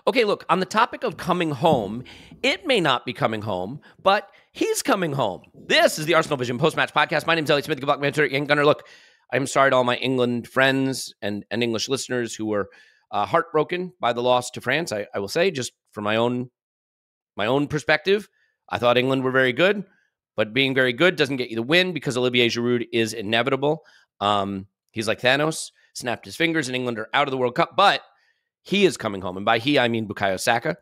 Okay, look, on the topic of coming home, it may not be coming home, but he's coming home. This is the ArsenalVision Post-Match Podcast. My name is Elliot Smith, Block Manager, Young Gunner. Look, I'm sorry to all my England friends and English listeners who were heartbroken by the loss to France. I will say, just from my own perspective, I thought England were very good, but being very good doesn't get you the win because Olivier Giroud is inevitable. He's like Thanos, snapped his fingers, and England are out of the World Cup, but he is coming home. And by he, I mean Bukayo Saka.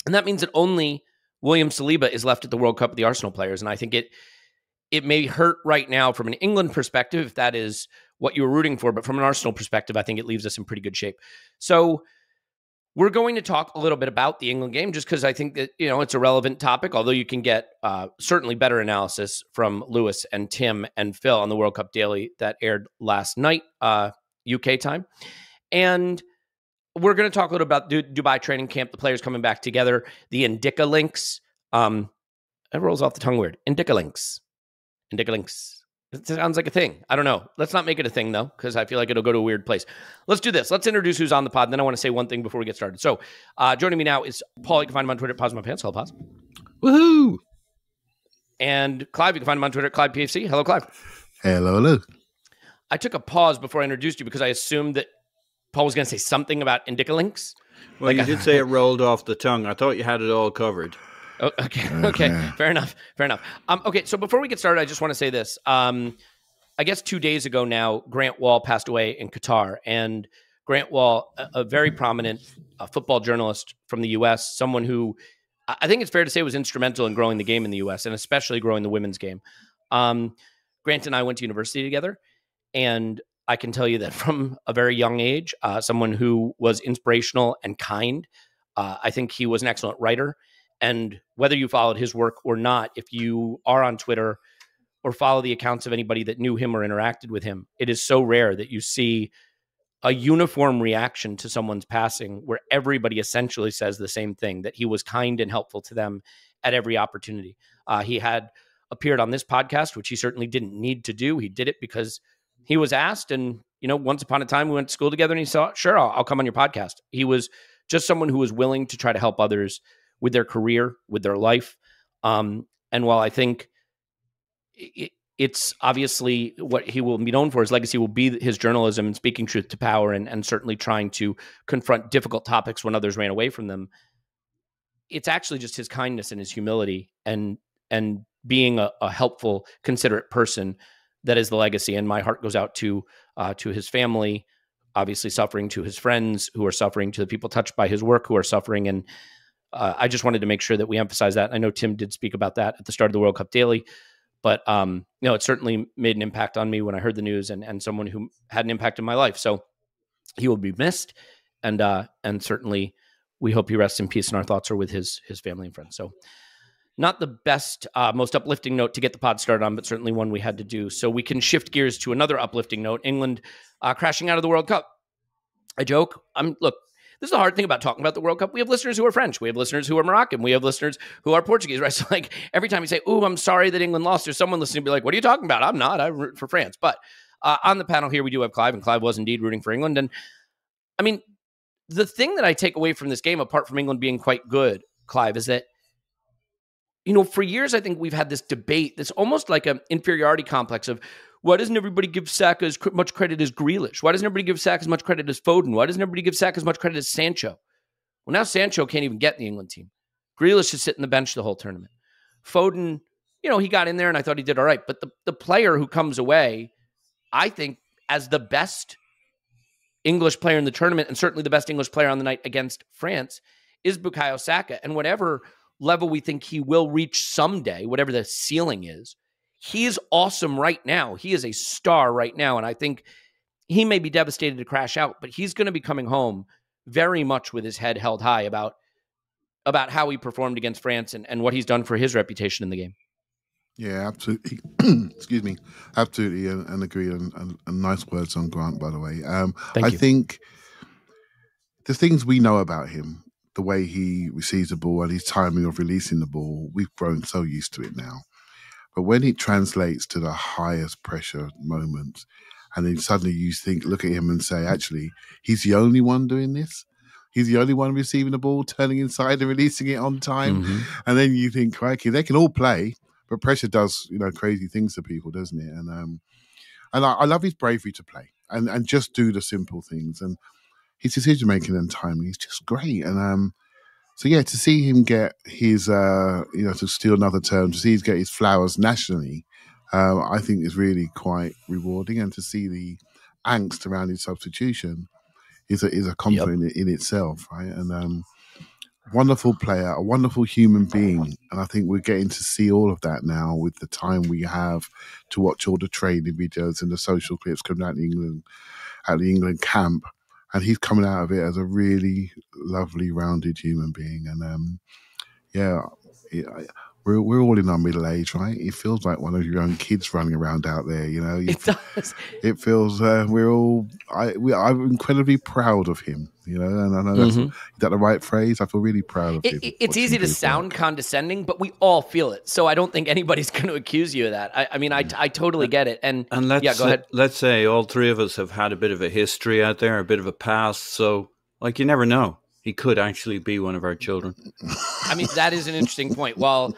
And that means that only William Saliba is left at the World Cup of the Arsenal players. And I think it may hurt right now from an England perspective, if that is what you were rooting for. But from an Arsenal perspective, I think it leaves us in pretty good shape. So we're going to talk a little bit about the England game just because I think that, it's a relevant topic, although you can get certainly better analysis from Lewis and Tim and Phil on the World Cup Daily that aired last night, UK time. And we're going to talk a little about Dubai training camp, the players coming back together, the Ndicka links. It rolls off the tongue weird. Ndicka links. It sounds like a thing. I don't know. Let's not make it a thing, though, because I feel like it'll go to a weird place. Let's do this. Let's introduce who's on the pod. And then I want to say one thing before we get started. So joining me now is Paul. You can find him on Twitter at Pause My Pants. Hello, Pause. Woohoo! And Clive. You can find him on Twitter at Clive PFC. Hello, Clive. Hello. I took a pause before I introduced you because I assumed that Paul was going to say something about Ndicka links. Well, you did say it rolled off the tongue. I thought you had it all covered. Oh, okay. Fair enough. Okay, so before we get started, I just want to say this. I guess 2 days ago now, Grant Wall passed away in Qatar. And Grant Wall, a very prominent football journalist from the U.S., someone who I think it's fair to say was instrumental in growing the game in the U.S. and especially growing the women's game. Grant and I went to university together, and I can tell you that from a very young age, someone who was inspirational and kind. I think he was an excellent writer. And whether you followed his work or not, if you are on Twitter or follow the accounts of anybody that knew him or interacted with him, it is so rare that you see a uniform reaction to someone's passing where everybody essentially says the same thing, that he was kind and helpful to them at every opportunity. He had appeared on this podcast, which he certainly didn't need to do. He did it because he was asked. And, once upon a time we went to school together and he said, sure, I'll come on your podcast. He was just someone who was willing to try to help others with their career, with their life. And while I think it's obviously what he will be known for, his legacy will be his journalism and speaking truth to power and certainly trying to confront difficult topics when others ran away from them. It's actually just his kindness and his humility and being a helpful, considerate person that is the legacy. And my heart goes out to his family, obviously suffering, to his friends who are suffering, to the people touched by his work who are suffering. And I just wanted to make sure that we emphasize that. I know Tim did speak about that at the start of the World Cup Daily, but it certainly made an impact on me when I heard the news and someone who had an impact in my life. So he will be missed, and certainly we hope he rests in peace. And our thoughts are with his family and friends. So not the best, most uplifting note to get the pod started on, but certainly one we had to do. So we can shift gears to another uplifting note: England crashing out of the World Cup. I joke. Look. This is the hard thing about talking about the World Cup. We have listeners who are French. We have listeners who are Moroccan. We have listeners who are Portuguese, right? So like every time you say, "Ooh, I'm sorry that England lost," there's someone listening to be like, "What are you talking about? I'm not. I root for France." But on the panel here, we do have Clive, and Clive was indeed rooting for England. And I mean, the thing that I take away from this game, apart from England being quite good, Clive, is that, for years, I think we've had this debate that's almost like an inferiority complex of, why doesn't everybody give Saka as much credit as Grealish? Why doesn't everybody give Saka as much credit as Foden? Why doesn't everybody give Saka as much credit as Sancho? Well, now Sancho can't even get in the England team. Grealish is sitting the bench the whole tournament. Foden, he got in there and I thought he did all right. But the player who comes away, I think, as the best English player in the tournament, and certainly the best English player on the night against France, is Bukayo Saka. And whatever level we think he will reach someday, whatever the ceiling is, he's awesome right now. He is a star right now. And I think he may be devastated to crash out, but he's going to be coming home very much with his head held high about how he performed against France and what he's done for his reputation in the game. Yeah, absolutely. Excuse me. Absolutely. And agree. And nice words on Grant, by the way. Thank you. I think the things we know about him, the way he receives the ball and his timing of releasing the ball, we've grown so used to it now. But when it translates to the highest pressure moments, and then suddenly you look at him and say, actually, he's the only one doing this. He's the only one receiving the ball, turning inside and releasing it on time. And then you think, crikey, they can all play, but pressure does, crazy things to people, doesn't it? And I love his bravery to play and just do the simple things. And his decision making and timing is just great. And so yeah, to see him get his, to steal another term, to see him get his flowers nationally, I think is really quite rewarding. And to see the angst around his substitution is a compliment in itself, right? And wonderful player, a wonderful human being, and I think we're getting to see all of that now with the time we have to watch all the training videos and the social clips coming out of the England camp, and he's coming out of it as a really lovely, rounded human being. And we're all in our middle age, right? It feels like one of your own kids running around out there, It does. It feels I'm incredibly proud of him, and I know is that the right phrase? I feel really proud of him. It's easy to sound condescending, but we all feel it. So I don't think anybody's going to accuse you of that. I totally get it. And go ahead. Let's say all three of us have had a bit of a history out there, a bit of a past. So you never know. He could actually be one of our children. That is an interesting point. Well,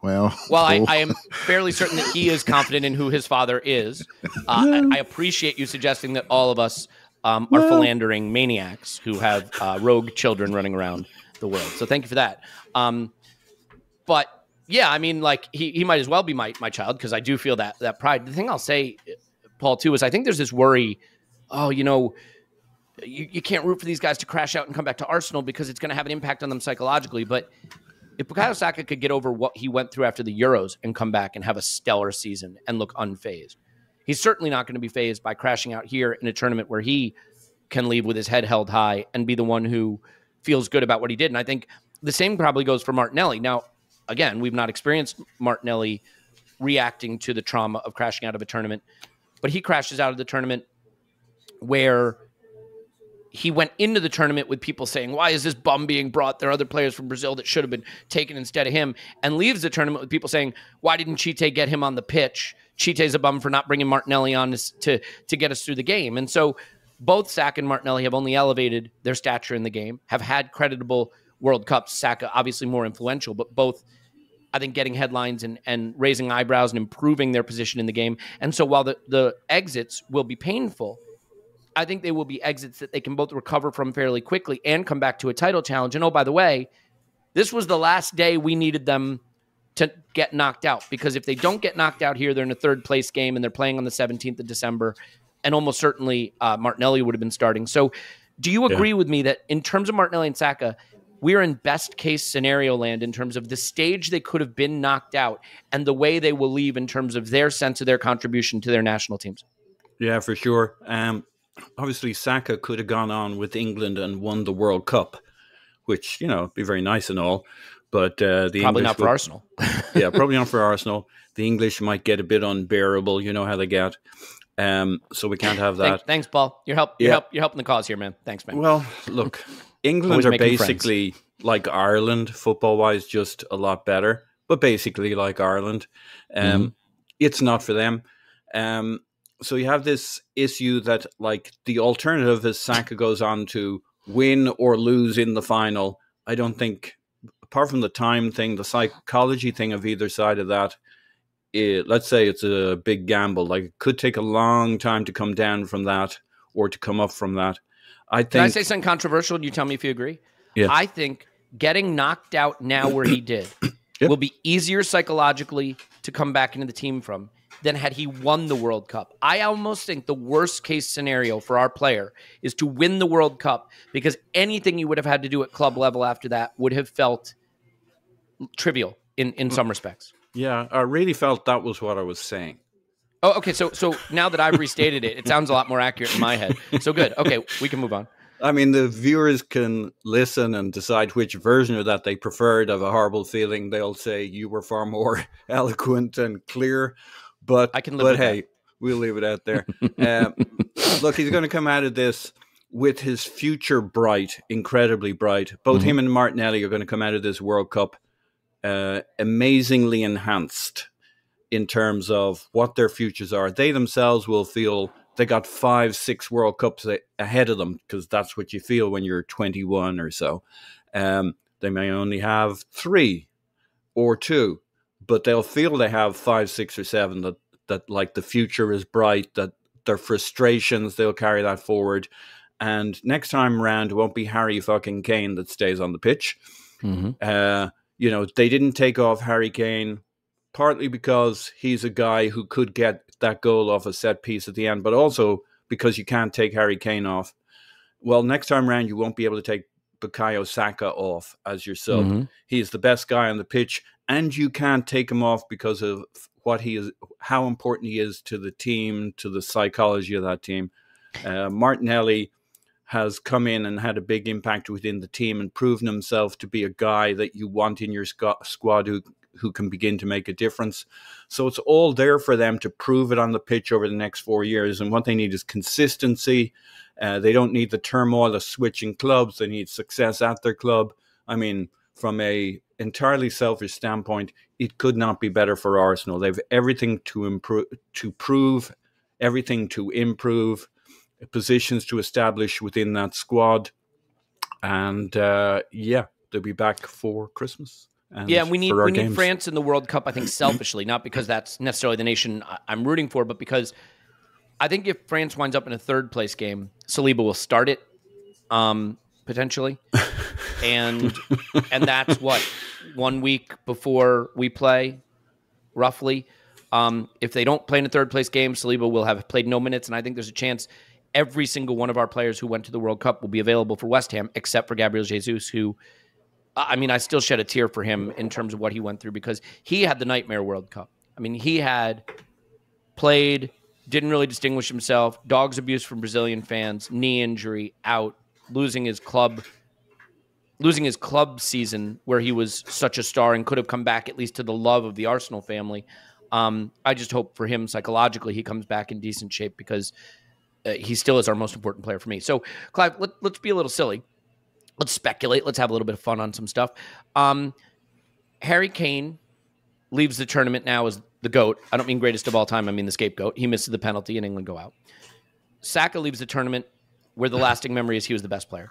I am fairly certain that he is confident in who his father is. I appreciate you suggesting that all of us are philandering maniacs who have rogue children running around the world. So thank you for that. But yeah, he might as well be my child, because I do feel that pride. The thing I'll say, Paul, too, is I think there's this worry, you can't root for these guys to crash out and come back to Arsenal because it's going to have an impact on them psychologically. But if Bukayo Saka could get over what he went through after the Euros and come back and have a stellar season and look unfazed, he's certainly not going to be fazed by crashing out here in a tournament where he can leave with his head held high and be the one who feels good about what he did. And I think the same probably goes for Martinelli. Now, again, we've not experienced Martinelli reacting to the trauma of crashing out of a tournament, but he crashes out of the tournament where he went into the tournament with people saying, why is this bum being brought? There are other players from Brazil that should have been taken instead of him, and leaves the tournament with people saying, why didn't Chite get him on the pitch? Chite's a bum for not bringing Martinelli on to get us through the game. And so both Saka and Martinelli have only elevated their stature in the game, have had creditable World Cups. Saka obviously more influential, but both, I think, getting headlines and raising eyebrows and improving their position in the game. And so while the exits will be painful, I think they will be exits that they can both recover from fairly quickly and come back to a title challenge. And oh, by the way, this was the last day we needed them to get knocked out, because if they don't get knocked out here, they're in a third place game and they're playing on the 17th of December. And almost certainly Martinelli would have been starting. So do you agree with me that in terms of Martinelli and Saka, we're in best case scenario land in terms of the stage they could have been knocked out and the way they will leave in terms of their sense of their contribution to their national teams? Yeah, for sure. Obviously, Saka could have gone on with England and won the World Cup, which, be very nice and all. But probably not for Arsenal. Yeah, probably not for Arsenal. The English might get a bit unbearable. You know how they get. So we can't have that. Thanks, Paul. You're helping the cause here, man. Thanks, man. Well, look, England are basically like Ireland, football-wise, just a lot better. But basically like Ireland. It's not for them. So you have this issue that, the alternative is Saka goes on to win or lose in the final. I don't think, apart from the time thing, the psychology thing of either side of that, let's say it's a big gamble. It could take a long time to come down from that or to come up from that. Can I say something controversial and you tell me if you agree? Yeah. I think getting knocked out now where he did will be easier psychologically to come back into the team from than had he won the World Cup. I almost think the worst case scenario for our player is to win the World Cup, because anything you would have had to do at club level after that would have felt trivial in some respects. Yeah, I really felt that was what I was saying. Oh, okay. So now that I've restated it, it sounds a lot more accurate in my head. So good. Okay, we can move on. The viewers can listen and decide which version of that they preferred. Of a horrible feeling, they'll say you were far more eloquent and clear. But I can live with hey, that. We'll leave it out there. Look, he's going to come out of this with his future bright, incredibly bright. Both him and Martinelli are going to come out of this World Cup amazingly enhanced in terms of what their futures are. They themselves will feel they got 5-6 World Cups ahead of them, because that's what you feel when you're 21 or so. They may only have 3 or 2, but they'll feel they have 5, 6, or 7, that like the future is bright, that their frustrations, they'll carry that forward. And next time around, it won't be Harry fucking Kane that stays on the pitch. Mm-hmm. They didn't take off Harry Kane partly because he's a guy who could get that goal off a set piece at the end, but also because you can't take Harry Kane off. Well, next time around, you won't be able to take Bukayo Saka off as your sub. Mm-hmm. He's the best guy on the pitch, and you can't take him off because of what he is, how important he is to the team, to the psychology of that team. Martinelli has come in and had a big impact within the team and proven himself to be a guy that you want in your squad who can begin to make a difference. So it's all there for them to prove it on the pitch over the next 4 years. And what they need is consistency. They don't need the turmoil of switching clubs. They need success at their club. I mean, from a entirely selfish standpoint, it could not be better for Arsenal. They've everything to prove, everything to improve, positions to establish within that squad. And they'll be back for Christmas. We need France in the World Cup, I think, selfishly, not because that's necessarily the nation I'm rooting for, but because I think if France winds up in a third place game, Saliba will start it, potentially. And that's what, 1 week before we play, roughly. If they don't play in a third place game, Saliba will have played no minutes, and I think there's a chance every single one of our players who went to the World Cup will be available for West Ham, except for Gabriel Jesus, who, I mean, I still shed a tear for him in terms of what he went through, because he had the nightmare World Cup. I mean, he had played, didn't really distinguish himself, dogs abuse from Brazilian fans, knee injury, out, losing his club season where he was such a star and could have come back at least to the love of the Arsenal family. I just hope for him psychologically he comes back in decent shape, because he still is our most important player for me. So, Clive, let's be a little silly. Let's speculate. Let's have a little bit of fun on some stuff. Harry Kane leaves the tournament now as the GOAT. I don't mean greatest of all time. I mean the scapegoat. He misses the penalty and England go out. Saka leaves the tournament where the lasting memory is he was the best player.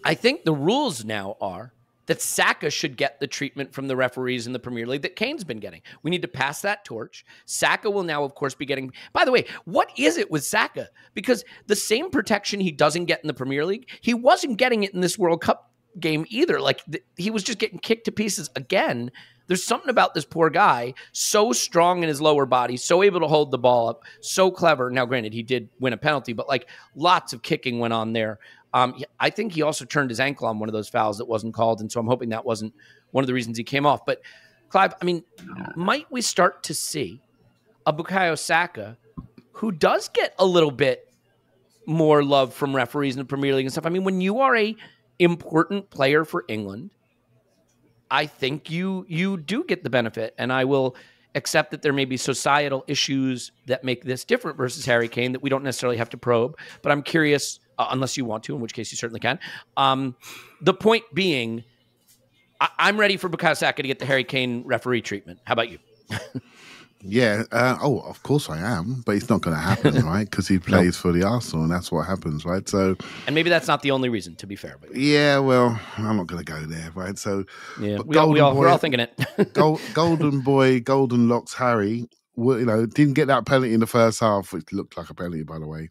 I think the rules now are that Saka should get the treatment from the referees in the Premier League that Kane's been getting. We need to pass that torch. Saka will now, of course, be getting... By the way, what is it with Saka? Because the same protection he doesn't get in the Premier League, he wasn't getting it in this World Cup game either. Like, he was just getting kicked to pieces again. There's something about this poor guy, so strong in his lower body, so able to hold the ball up, so clever. Now, granted, he did win a penalty, but like lots of kicking went on there. I think he also turned his ankle on one of those fouls that wasn't called, and so I'm hoping that wasn't one of the reasons he came off. But, Clive, I mean, might we start to see a Bukayo Saka who does get a little bit more love from referees in the Premier League and stuff? I mean, when you are a important player for England, I think you do get the benefit, and I will accept that there may be societal issues that make this different versus Harry Kane that we don't necessarily have to probe, but I'm curious, unless you want to, in which case you certainly can. The point being, I'm ready for Bukayo Saka to get the Harry Kane referee treatment. How about you? Yeah. Of course I am, but it's not going to happen, right? Because he plays for the Arsenal, and that's what happens, right? So, and maybe that's not the only reason, to be fair. But yeah, well, I'm not going to go there, right? So, yeah, we're all thinking it. Golden boy, golden locks Harry, didn't get that penalty in the first half, which looked like a penalty, by the way.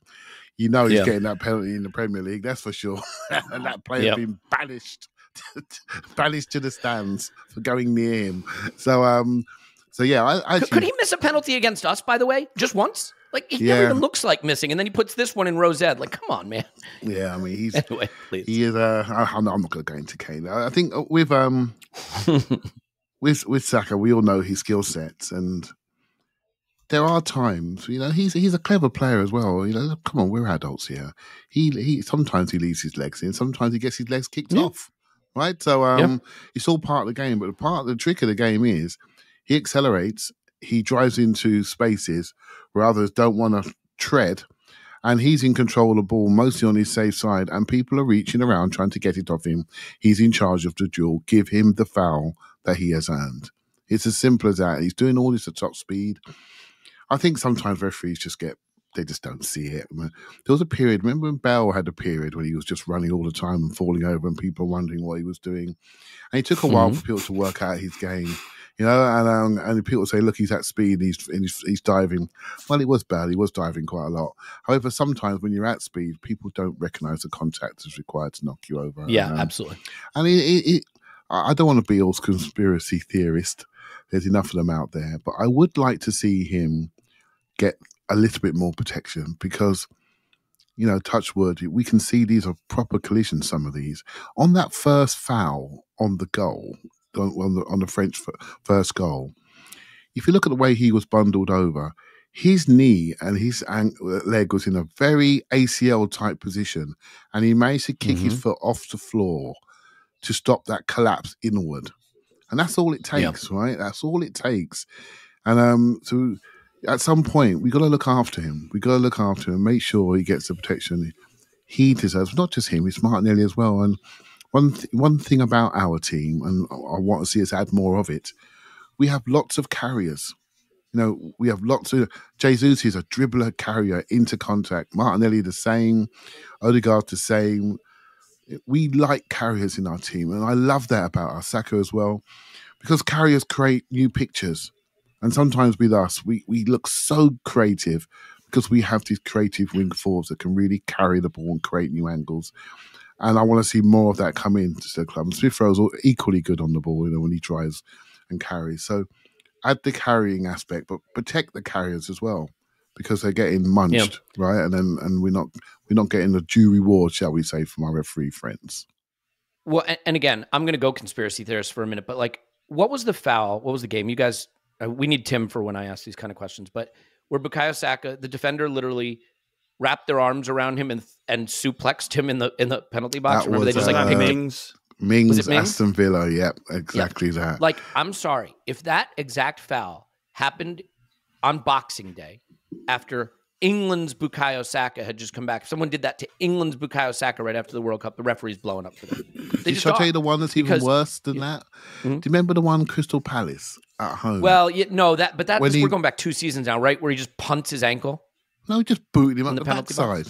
He's getting that penalty in the Premier League, that's for sure. And that player being banished to the stands for going near him. So yeah, could he miss a penalty against us, by the way, just once? Like, he never even looks like missing, and then he puts this one in Rosette. Like, come on, man. Yeah, I mean, he's anyway, please. He is. I'm not going to go into Kane. I think with Saka, we all know his skill sets, and there are times, he's a clever player as well. Come on, we're adults here. He sometimes he leaves his legs in, sometimes he gets his legs kicked off, right? So it's all part of the game. But the trick of the game is, he accelerates, he drives into spaces where others don't want to tread, and he's in control of the ball, mostly on his safe side, and people are reaching around trying to get it off him. He's in charge of the duel. Give him the foul that he has earned. It's as simple as that. He's doing all this at top speed. I think sometimes referees just get they just don't see it. There was a period, remember when Bell had a period when he was just running all the time and falling over and people wondering what he was doing? And it took a while for people to work out his game, and people say, look, he's at speed, he's diving. Well, it was bad. He was diving quite a lot. However, sometimes when you're at speed, people don't recognise the contact is required to knock you over. Yeah, absolutely. And I don't want to be all conspiracy theorist. There's enough of them out there. But I would like to see him get a little bit more protection because, touch wood, we can see these are proper collisions, some of these. On that first foul on the goal, on the French first goal, if you look at the way he was bundled over, his knee and his leg was in a very ACL-type position, and he managed to kick his foot off the floor to stop that collapse inward. And that's all it takes, right? That's all it takes. And so at some point, we got to look after him. We got to look after him, make sure he gets the protection he deserves. Not just him, it's Martinelli as well. And one thing about our team, and I want to see us add more of it, we have lots of carriers. We have lots of... Jesus is a dribbler, carrier, into contact. Martinelli the same. Odegaard the same. We like carriers in our team, and I love that about our Saka as well, because carriers create new pictures. And sometimes with us, we look so creative because we have these creative wing forwards that can really carry the ball and create new angles. And I want to see more of that come into the club. And Smith Rowe's equally good on the ball, when he tries and carries. So add the carrying aspect, but protect the carriers as well, because they're getting munched, right? And we're not getting the due reward, shall we say, from our referee friends. Well, and again, I'm going to go conspiracy theorist for a minute, but what was the foul? What was the game? You guys, we need Tim for when I ask these kind of questions, but where Bukayo Saka, the defender, literally wrapped their arms around him and suplexed him in the penalty box. That Remember, was, they just Mings, Aston Villa. Yep, exactly that. I'm sorry, if that exact foul happened on Boxing Day after England's Bukayo Saka had just come back, if someone did that to England's Bukayo Saka right after the World Cup, the referee's blowing up for them. Shall I tell you the one that's even worse than that? Do you remember the one Crystal Palace at home? Well, we're going back 2 seasons now, right? Where he just punts his ankle. No, he just booted him up the backside.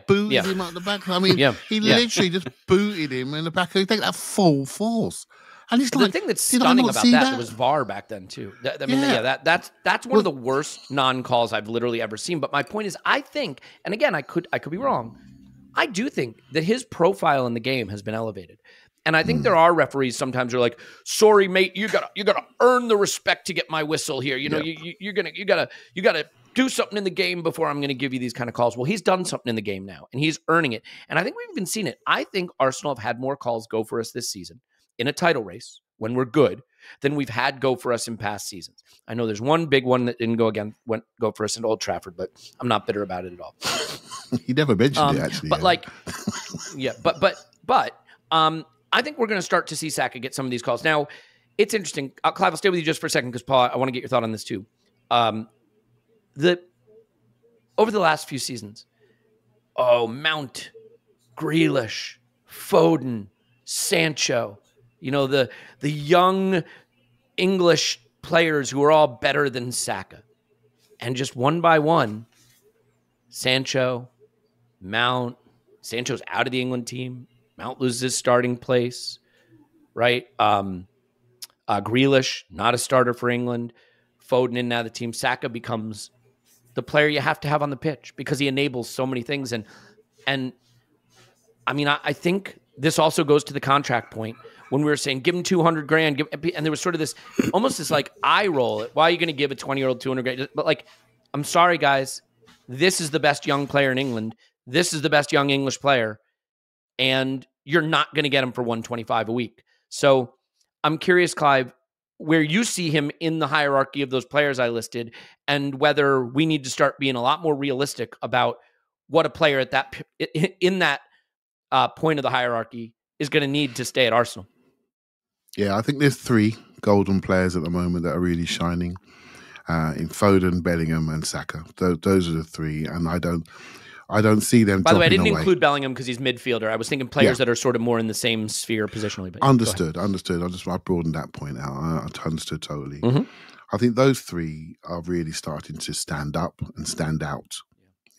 Booted him up the back. I mean, he literally just booted him in the back. He take that full force. And it's the thing that's stunning about that, there was VAR back then too. That's one of the worst non-calls I've literally ever seen. But my point is, I think, and again, I could be wrong, I do think that his profile in the game has been elevated. And I think there are referees sometimes who are like, sorry, mate, you gotta earn the respect to get my whistle here. You gotta do something in the game before I'm gonna give you these kind of calls. Well, he's done something in the game now, and he's earning it. And I think we've even seen it. I think Arsenal have had more calls go for us this season in a title race when we're good than we've had go for us in past seasons. I know there's one big one that didn't go for us in Old Trafford, but I'm not bitter about it at all. He never mentioned it, actually. But I think we're going to start to see Saka get some of these calls. Now, it's interesting. Clive, I'll stay with you just for a second because, Paul, I want to get your thought on this too. Over the last few seasons, Mount, Grealish, Foden, Sancho, the young English players who are all better than Saka. And just one by one, Sancho, Mount, Sancho's out of the England team. Mount loses his starting place, right? Grealish, not a starter for England. Foden in now the team. Saka becomes the player you have to have on the pitch because he enables so many things. And I mean, I think this also goes to the contract point when we were saying, give him 200 grand. And there was sort of this, almost this eye roll. Why are you going to give a 20-year-old 200 grand? But I'm sorry, guys. This is the best young player in England. This is the best young English player. And you're not going to get him for $125 a week. So I'm curious, Clive, where you see him in the hierarchy of those players I listed, and whether we need to start being a lot more realistic about what a player at that point of the hierarchy is going to need to stay at Arsenal. Yeah, I think there's 3 golden players at the moment that are really shining in Foden, Bellingham, and Saka. Those are the 3, and I don't see them. By the way, I didn't include Bellingham because he's midfielder. I was thinking players that are sort of more in the same sphere positionally. But understood. I broadened that point out. I understood totally. I think those three are really starting to stand up and stand out,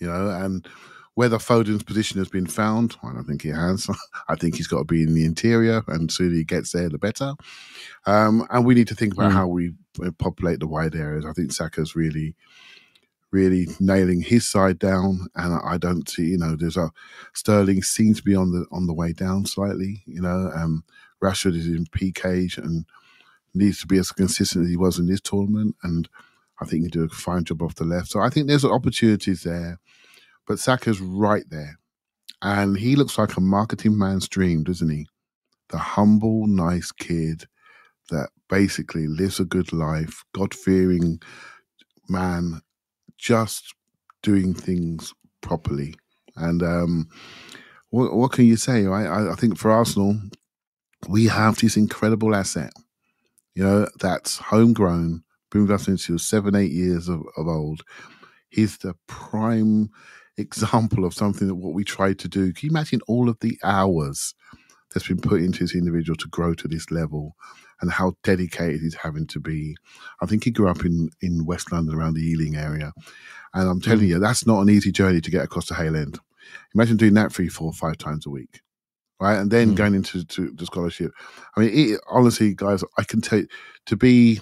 and whether Foden's position has been found, I don't think it has. I think he's got to be in the interior, and the sooner he gets there, the better. And we need to think about how we populate the wide areas. I think Saka's really nailing his side down, and I don't see, Sterling seems to be on the way down slightly. Rashford is in peak age and needs to be as consistent as he was in this tournament, and I think he can do a fine job off the left. So I think there's opportunities there, but Saka's right there, and he looks like a marketing man's dream, doesn't he? The humble, nice kid that basically lives a good life, God-fearing man, just doing things properly. And what can you say? I think for Arsenal, we have this incredible asset, that's homegrown, been with us since he was 7-8 years of old. He's the prime example of something that what we tried to do. Can you imagine all of the hours that's been put into this individual to grow to this level and how dedicated he's having to be? I think he grew up in West London around the Ealing area. And I'm telling you, that's not an easy journey to get across the Hale End. Imagine doing that 3, 4, 5 times a week, right? And then going into the scholarship. I mean, honestly, guys, I can tell you, to be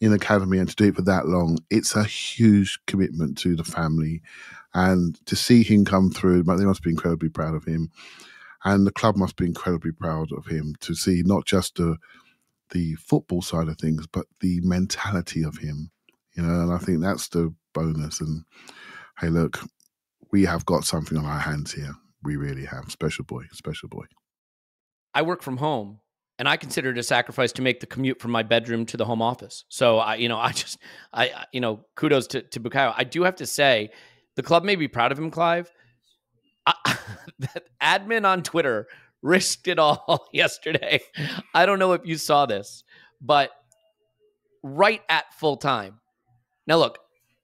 in academy and to do it for that long, it's a huge commitment to the family. And to see him come through, they must be incredibly proud of him. And the club must be incredibly proud of him to see not just the football side of things, but the mentality of him, and I think that's the bonus. And hey, look, we have got something on our hands here. We really have. Special boy. I work from home, and I consider it a sacrifice to make the commute from my bedroom to the home office. So kudos to Bukayo. I do have to say, the club may be proud of him, Clive. That admin on Twitter risked it all yesterday. I don't know if you saw this, but right at full time. Now, look,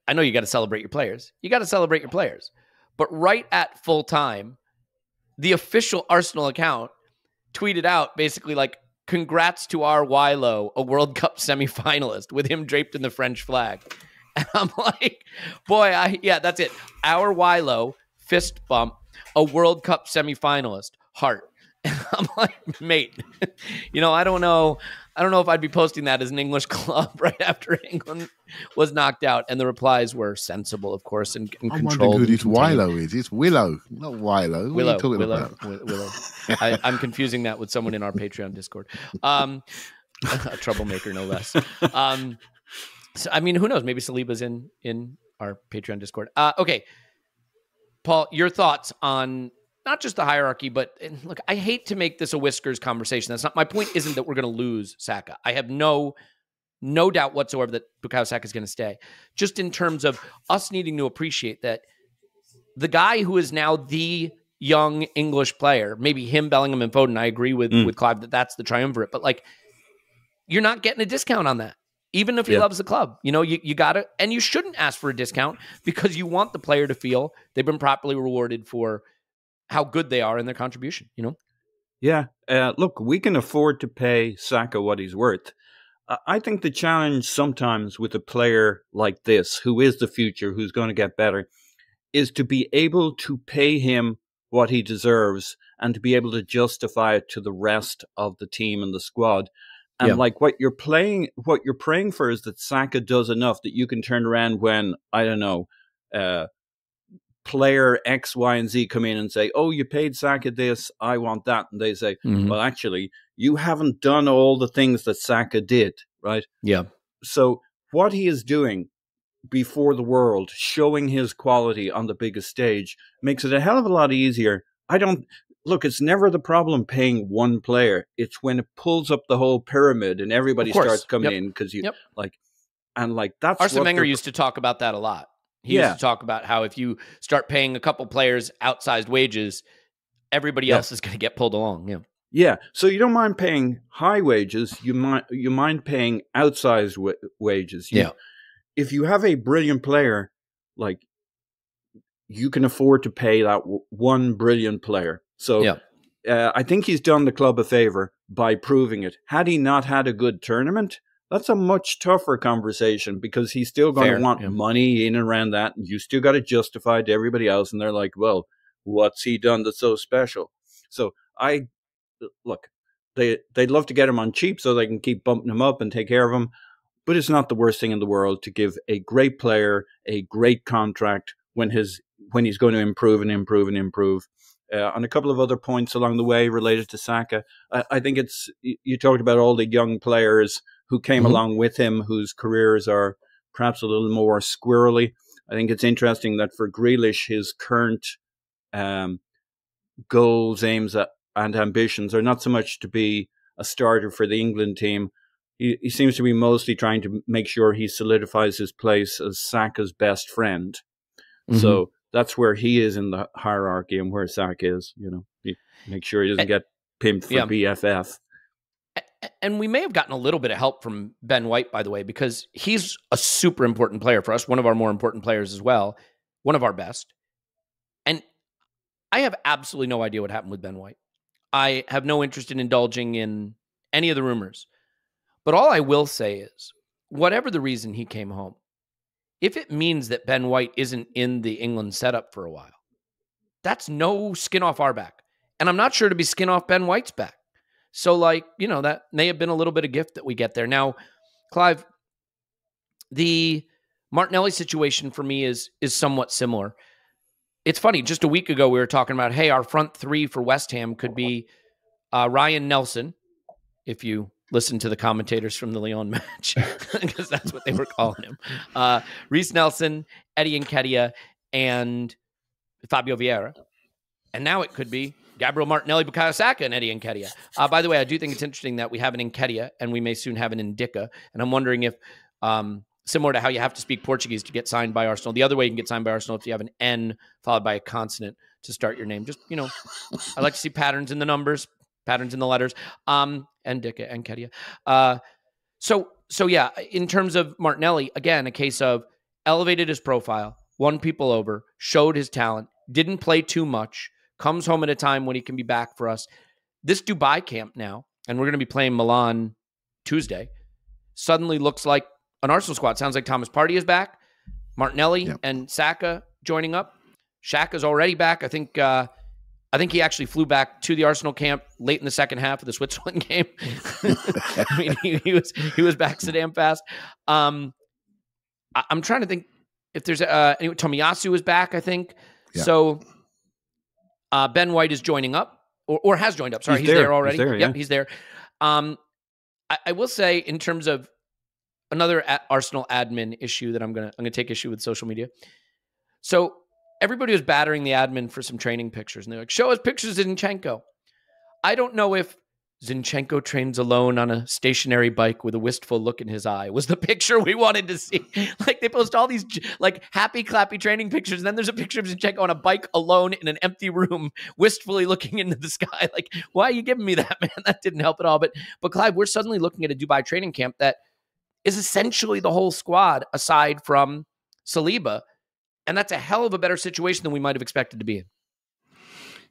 I know you got to celebrate your players. But right at full time, the official Arsenal account tweeted out basically like, congrats to our Wilo, a World Cup semifinalist, with him draped in the French flag. And I'm like, boy, that's it. Our Wilo, fist bump, a World Cup semifinalist, heart. And I'm like, mate, I don't know if I'd be posting that as an English club right after England was knocked out. And the replies were sensible, of course, and controlled. I'm wondering who this Wilo is. It's Willow, not Wilo. What are you talking about? Willow. I'm confusing that with someone in our Patreon Discord. A troublemaker, no less. So, I mean, who knows? Maybe Saliba's in our Patreon Discord. Okay, Paul, your thoughts on not just the hierarchy, but look, I hate to make this a whiskers conversation. That's not my point. Isn't that we're going to lose Saka? I have no doubt whatsoever that Bukayo Saka is going to stay. Just in terms of us needing to appreciate that the guy who is now the young English player, maybe him, Bellingham, and Foden. I agree with Clive that that's the triumvirate, but like, you're not getting a discount on that. Even if he loves the club, you got to, and you shouldn't ask for a discount because you want the player to feel they've been properly rewarded for how good they are in their contribution, Yeah. Look, we can afford to pay Saka what he's worth. I think the challenge sometimes with a player like this, who is the future, who's going to get better, is to be able to pay him what he deserves and to be able to justify it to the rest of the team and the squad. And like what you're praying for is that Saka does enough that you can turn around when, I don't know, player X, Y, and Z come in and say, oh, you paid Saka this, I want that. And they say, well, actually, you haven't done all the things that Saka did, right? Yeah. So what he is doing before the world, showing his quality on the biggest stage, makes it a hell of a lot easier. Look, it's never the problem paying one player. It's when it pulls up the whole pyramid and everybody starts coming in because that's Arsene Wenger used to talk about that a lot. He used to talk about how if you start paying a couple players outsized wages, everybody else is going to get pulled along. Yeah. Yeah. So you don't mind paying high wages. You mind paying outsized wages. If you have a brilliant player, like, you can afford to pay that one brilliant player. So I think he's done the club a favor by proving it. Had he not had a good tournament, That's a much tougher conversation because he's still going to want money in and around that. And you still got to justify it to everybody else. And they're like, well, what's he done that's so special? So they'd love to get him on cheap so they can keep bumping him up and take care of him. But it's not the worst thing in the world to give a great player a great contract when he's going to improve and improve and improve. On a couple of other points along the way related to Saka, I think you talked about all the young players who came along with him, whose careers are perhaps a little more squirrely. I think it's interesting that for Grealish, his current goals, aims, and ambitions are not so much to be a starter for the England team. He seems to be mostly trying to make sure he solidifies his place as Saka's best friend. So that's where he is in the hierarchy and where Saka is. Make sure he doesn't get pimped for BFF. And we may have gotten a little bit of help from Ben White, by the way, because he's a super important player for us, one of our more important players as well, one of our best. And I have absolutely no idea what happened with Ben White. I have no interest in indulging in any of the rumors. But all I will say is, whatever the reason he came home, if it means that Ben White isn't in the England setup for a while, that's no skin off our back. And I'm not sure to be skin off Ben White's back. So, that may have been a little bit of gift that we get there. Now, Clive, the Martinelli situation for me is somewhat similar. It's funny, just a week ago we were talking about, hey, our front three for West Ham could be Ryan Nelson, if you listen to the commentators from the Lyon match, because that's what they were calling him. Reece Nelson, Eddie Nketiah, and Fabio Vieira. And now it could be Gabriel Martinelli, Bukayo Saka, and Eddie Nketiah. By the way, I do think it's interesting that we have an Nketiah, and we may soon have an Ndicka. And I'm wondering if, similar to how you have to speak Portuguese to get signed by Arsenal, the other way you can get signed by Arsenal if you have an N followed by a consonant to start your name. Just, I like to see patterns in the numbers, patterns in the letters. Ndicka, Nketiah. So yeah, in terms of Martinelli, again, a case of elevated his profile, won people over, showed his talent, didn't play too much, comes home at a time when he can be back for us. This Dubai camp now, and we're going to be playing Milan Tuesday, suddenly looks like an Arsenal squad. Sounds like Thomas Partey is back, Martinelli and Saka joining up. Xhaka's already back. I think he actually flew back to the Arsenal camp late in the second half of the Switzerland game. I mean, he was back so damn fast. I'm trying to think if there's Tomiyasu is back, I think. Yeah. So Ben White is joining up or has joined up. Sorry, he's there already. He's there. I will say, in terms of another Arsenal admin issue that I'm gonna take issue with social media. So everybody was battering the admin for some training pictures, and they're like, "Show us pictures of Zinchenko." I don't know if Zinchenko trains alone on a stationary bike with a wistful look in his eye was the picture we wanted to see. Like, they post all these happy clappy training pictures, and then there's a picture of Zinchenko on a bike alone in an empty room, wistfully looking into the sky. Like, why are you giving me that, man? That didn't help at all. But Clive, we're suddenly looking at a Dubai training camp that is essentially the whole squad aside from Saliba, and that's a hell of a better situation than we might have expected to be in.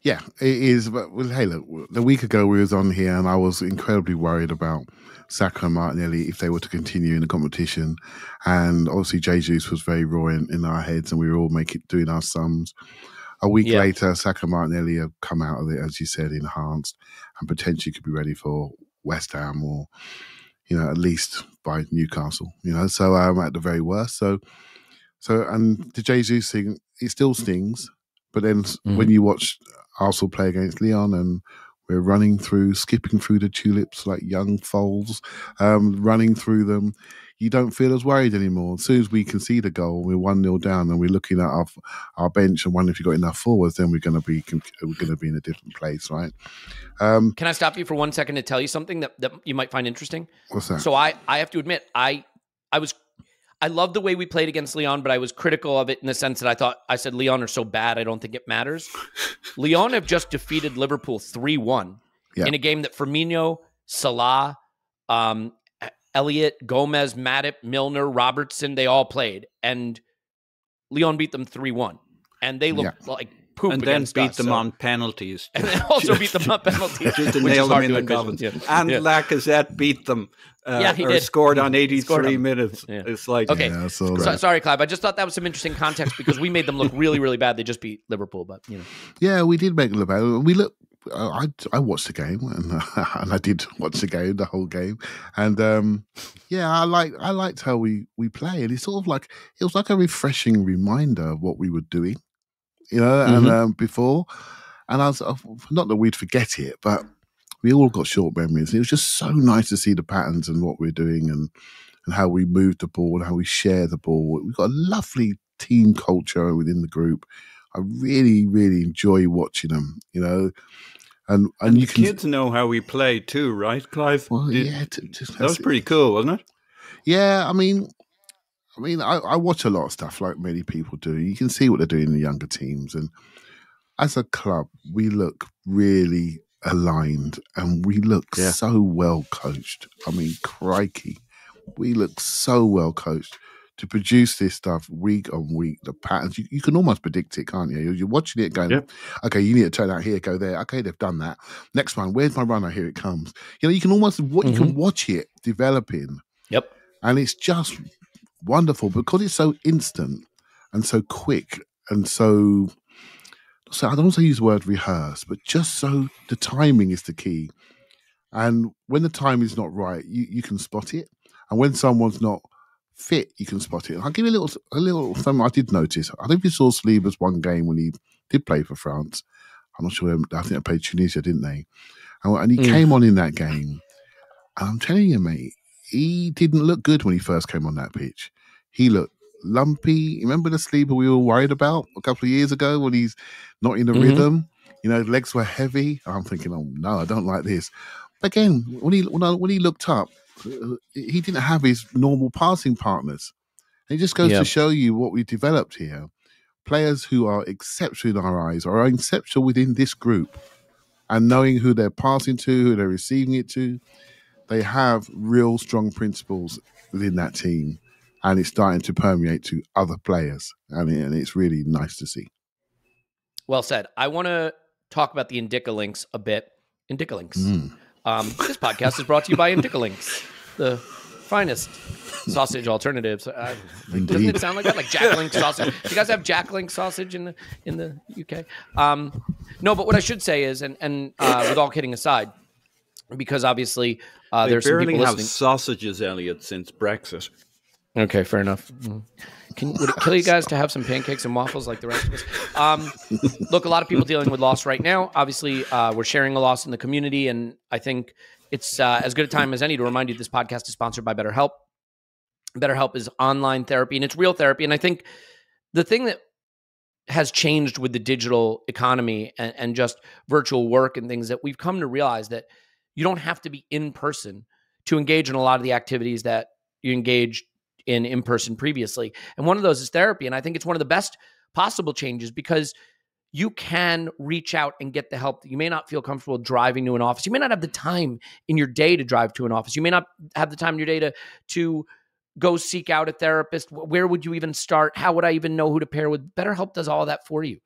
Yeah, it is. But hey, look, a week ago we was on here and I was incredibly worried about Saka and Martinelli if they were to continue in the competition. And obviously Jesus was very raw in our heads and we were all doing our sums. A week later, Saka and Martinelli have come out of it, as you said, enhanced and potentially could be ready for West Ham or, at least by Newcastle, so at the very worst. So and the Jesus thing, it still stings. But then when you watch Arsenal play against Lyon and we're skipping through the tulips like young foals, running through them, you don't feel as worried anymore. As soon as we concede a goal, we're 1-0 down and we're looking at our bench and wondering if you've got enough forwards, then we're going to be in a different place, right? Can I stop you for 1 second to tell you something that you might find interesting? What's that? So I have to admit, I love the way we played against Lyon, but I was critical of it in the sense that I said Lyon are so bad, I don't think it matters. Lyon have just defeated Liverpool 3-1 in a game that Firmino, Salah, Elliot, Gomez, Matip, Milner, Robertson, they all played. And Lyon beat them 3-1. And they looked like poop and against then beat us, them on penalties. And they also beat them on penalties. Just to nail them in the coffins. And Lacazette beat them or scored on 83 minutes. Yeah. It's like, okay. Yeah, sorry, Clive. I just thought that was some interesting context because we made them look really, really bad. They just beat Liverpool, but Yeah, we did make them look bad. I watched the game and I did watch the whole game, and I liked how we play, and it's sort of like it was like a refreshing reminder of what we were doing, and before, and I was not that we'd forget it, but we all got short memories. And it was just so nice to see the patterns and what we're doing, and how we move the ball, and how we share the ball. We've got a lovely team culture within the group. I really, really enjoy watching them, And you kids know how we play too, right, Clive? Well, that was pretty cool, wasn't it? Yeah, I mean, I watch a lot of stuff like many people do. You can see what they're doing in the younger teams, and as a club, we look really aligned, and we look so well coached. I mean, crikey, we look so well coached to produce this stuff week on week. The patterns, you can almost predict it, can't you? You're watching it going, okay, you need to turn out here, go there. Okay, they've done that. Next one, where's my runner? Here it comes. You can almost you can watch it developing. Yep. And it's just wonderful because it's so instant and so quick and so I don't want to use the word rehearse, but just so the timing is the key. And when the time is not right, you can spot it. And when someone's not fit, you can spot it. I'll give you a little something I did notice. I think we saw Saliba's one game when he did play for France. I'm not sure. I think they played Tunisia, didn't they? And he came on in that game. And I'm telling you, mate, he didn't look good when he first came on that pitch. He looked lumpy. Remember the Saliba we were worried about a couple of years ago when he's not in the rhythm? Legs were heavy. I'm thinking, oh no, I don't like this. But again, when he looked up, he didn't have his normal passing partners. It just goes to show you what we developed here. Players who are exceptional in our eyes are exceptional within this group, and knowing who they're passing to, who they're receiving it to, they have real strong principles within that team, and it's starting to permeate to other players, and it's really nice to see. Well said. I want to talk about the Ndicka links a bit. Ndicka links. This podcast is brought to you by Ndicka links, the finest sausage alternatives. Doesn't it sound like that? Like Jack Link sausage. Do you guys have Jack Link sausage in the UK? No, but what I should say is, and with all kidding aside, because obviously there's some people listening. They barely have sausages, Elliot, since Brexit. Okay, fair enough. Would it kill you guys to have some pancakes and waffles like the rest of us? Look, a lot of people dealing with loss right now. Obviously, we're sharing a loss in the community, and I think it's as good a time as any to remind you this podcast is sponsored by BetterHelp. BetterHelp is online therapy, and it's real therapy. And I think the thing that has changed with the digital economy and just virtual work and things, that we've come to realize that you don't have to be in person to engage in a lot of the activities that you engaged in person previously. And one of those is therapy. And I think it's one of the best possible changes because you can reach out and get the help that you may not feel comfortable driving to an office. You may not have the time in your day to drive to an office. You may not have the time in your day to go seek out a therapist. Where would you even start? How would I even know who to pair with? BetterHelp does all that for you.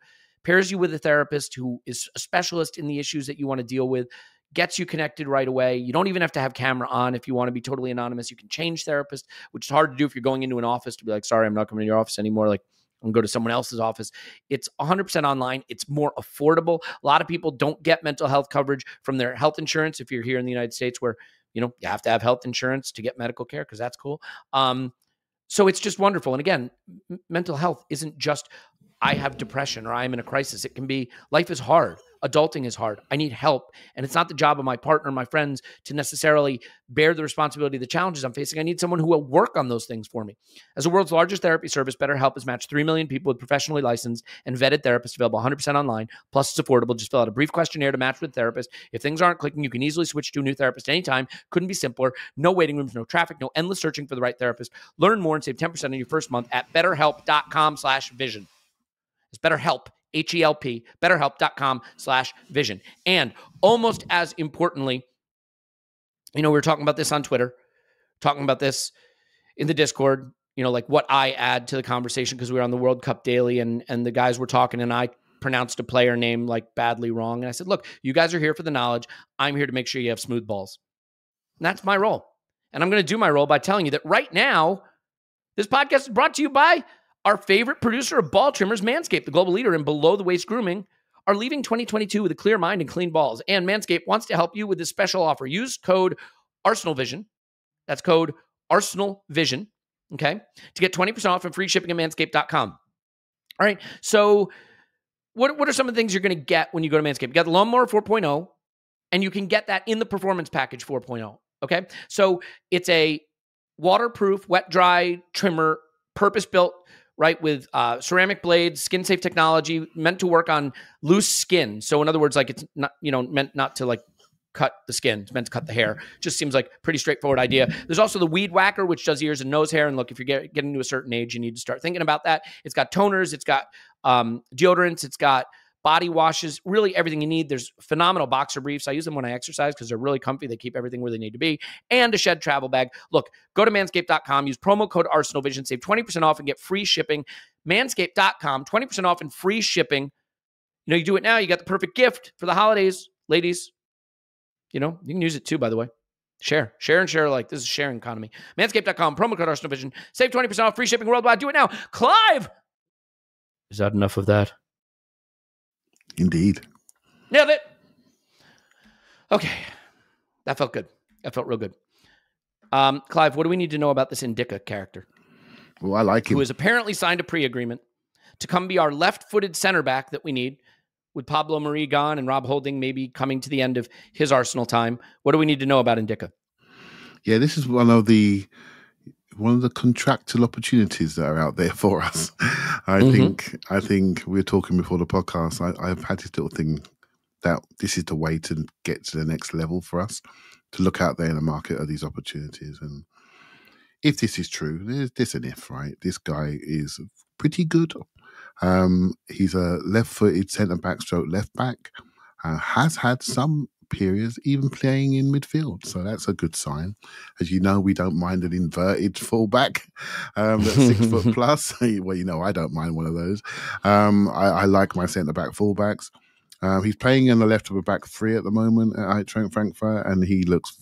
Pairs you with a therapist who is a specialist in the issues that you want to deal with, gets you connected right away. You don't even have to have camera on if you want to be totally anonymous. You can change therapist, which is hard to do if you're going into an office to be like, sorry, I'm not coming to your office anymore. Like, I'm going to go to someone else's office. It's 100% online. It's more affordable. A lot of people don't get mental health coverage from their health insurance if you're here in the United States, where, you have to have health insurance to get medical care because that's cool. So it's just wonderful. And again, mental health isn't just I have depression or I'm in a crisis. It can be life is hard. Adulting is hard. I need help. And it's not the job of my partner, my friends, to necessarily bear the responsibility of the challenges I'm facing. I need someone who will work on those things for me. As the world's largest therapy service, BetterHelp has matched 3 million people with professionally licensed and vetted therapists available 100% online. Plus, it's affordable. Just fill out a brief questionnaire to match with a therapist. If things aren't clicking, you can easily switch to a new therapist anytime. Couldn't be simpler. No waiting rooms, no traffic, no endless searching for the right therapist. Learn more and save 10% on your first month at betterhelp.com/vision. It's BetterHelp, H-E-L-P, betterhelp.com/vision. And almost as importantly, we were talking about this on Twitter, talking about this in the Discord, like what I add to the conversation because we were on the World Cup Daily and the guys were talking and I pronounced a player name like badly wrong. And I said, look, you guys are here for the knowledge. I'm here to make sure you have smooth balls. And that's my role. And I'm going to do my role by telling you that right now, this podcast is brought to you by our favorite producer of ball trimmers, Manscaped, the global leader in below-the-waist grooming, are leaving 2022 with a clear mind and clean balls. And Manscaped wants to help you with this special offer. Use code ArsenalVision. That's code ArsenalVision, okay, to get 20% off and free shipping at manscaped.com. All right, so what are some of the things you're going to get when you go to Manscaped? You got the Lawnmower 4.0, and you can get that in the Performance Package 4.0, okay? So it's a waterproof, wet-dry trimmer, purpose-built, right, with ceramic blades, skin-safe technology, meant to work on loose skin. So in other words, like it's not, meant not to like cut the skin. It's meant to cut the hair. Just seems like a pretty straightforward idea. There's also the Weed Whacker, which does ears and nose hair. And look, if you're getting to a certain age, you need to start thinking about that. It's got toners. It's got deodorants. It's got body washes, really everything you need. There's phenomenal boxer briefs. I use them when I exercise because they're really comfy. They keep everything where they need to be. And a shed travel bag. Look, go to manscaped.com, use promo code ArsenalVision, save 20% off and get free shipping. Manscaped.com, 20% off and free shipping. You do it now, you got the perfect gift for the holidays, ladies. You can use it too, by the way. Share and share alike. This is a sharing economy. Manscaped.com, promo code ArsenalVision, save 20% off, free shipping worldwide. Do it now. Clive! Is that enough of that? Indeed. Nailed it. Okay. That felt good. That felt real good. Clive, what do we need to know about this Ndicka character? Well, I like him. Who has apparently signed a pre-agreement to come be our left-footed center back that we need, with Pablo Marie gone and Rob Holding maybe coming to the end of his Arsenal time. What do we need to know about Ndicka? Yeah, this is one of the contractual opportunities that are out there for us. I think we were talking before the podcast. I've had this little thing that this is the way to get to the next level for us, to look out there in the market at these opportunities. And if this is true, there's this and if, right? This guy is pretty good. He's a left-footed centre-back stroke left-back, has had some periods even playing in midfield. So that's a good sign. As you know, we don't mind an inverted fullback that's 6 foot plus. Well, I don't mind one of those. I like my centre-back fullbacks. He's playing in the left of a back three at the moment at Eintracht Frankfurt, and he looks